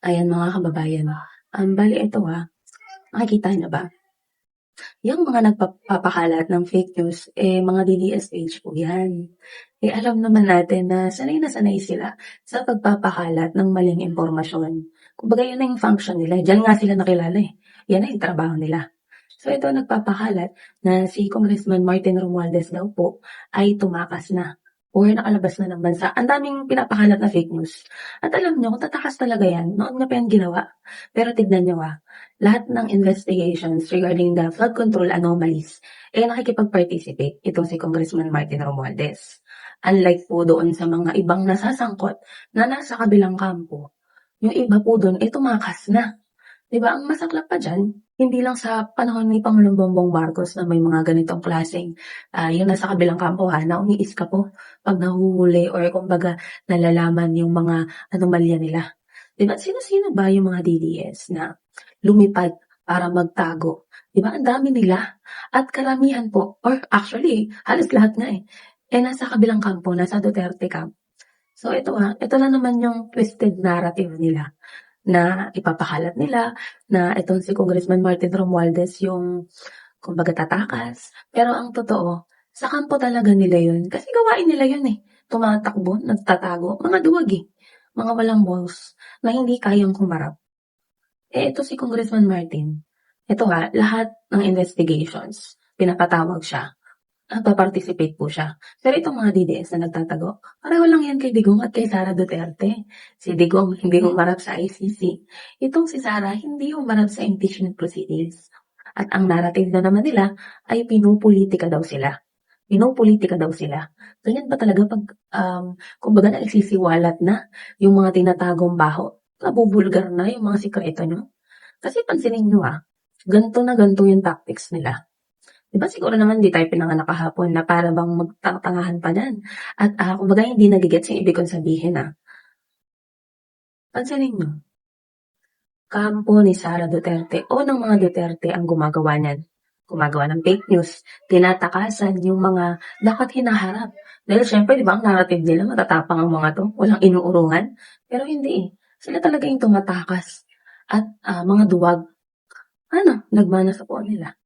Ayan mga kababayan, bale ito nakikita niyo ba? Yung mga nagpapakalat ng fake news, mga DDSH po yan. Alam naman natin na sanay sila sa pagpapakalat ng maling impormasyon. Kumbaga yun na yung function nila, diyan nga sila nakilala yan na yung trabaho nila. So ito nagpapakalat na si Congressman Martin Romualdez daw po ay tumakas na or nakalabas na ng bansa. Ang daming pinapakalat na fake news. At alam nyo, kung tatakas talaga yan, noon niya pa yan ginawa. Pero tignan nyo lahat ng investigations regarding the flood control anomalies, nakikipag-participate itong si Congressman Martin Romualdez. Unlike po doon sa mga ibang nasasangkot na nasa kabilang kampo, yung iba po doon, tumakas na. Diba? Ang masaklap pa dyan, hindi lang sa panahon ni Pangulong Bongbong Marcos na may mga ganitong klaseng, yung nasa kabilang kampo na umiis ka po pag nahuhuli or kumbaga nalalaman yung mga anomalya nila. Diba? Sino-sino ba yung mga DDS na lumipad para magtago? Diba? Ang dami nila. At karamihan po, or actually, halos lahat nga nasa kabilang kampo, nasa Duterte camp. So ito ito na naman yung twisted narrative nila na ipapakalat nila na itong si Congressman Martin Romualdez yung kumbaga tatakas. Pero ang totoo, sa kampo talaga nila yun. Kasi gawain nila yun tumatakbo, nagtatago, mga duwag mga walang balls na hindi kayang kumarap. Ito si Congressman Martin. Ito lahat ng investigations, pinapatawag siya. Nagpa-participate po siya. Pero itong mga DDS na nagtatago, pareho lang yan kay Digong at kay Sara Duterte. Si Digong hindi humarap sa ICC. Itong si Sara hindi humarap sa impeachment proceedings. At ang narrative na naman nila ay pinupolitika daw sila. Pinupolitika daw sila. Ganyan ba talaga pag, kumbaga nagsisiwalat na yung mga tinatagong baho? Nabubulgar na yung mga sikreto nyo? Kasi pansinin nyo ganto na ganto yung tactics nila. Diba siguro naman di tayo pinanganak kahapon na para bang magtangahan pa yan. At kumbaga hindi nagigets yung ibig kong sabihin Pansinin nyo, kampo ni Sara Duterte o ng mga Duterte ang gumagawa niyan. Gumagawa ng fake news, tinatakasan yung mga dapat hinaharap. Dahil syempre, di ba, ang narrative nila, matatapang ang mga to, walang inuurungan. Pero hindi Sila talaga yung tumatakas. At mga duwag, nagmana sa po nila.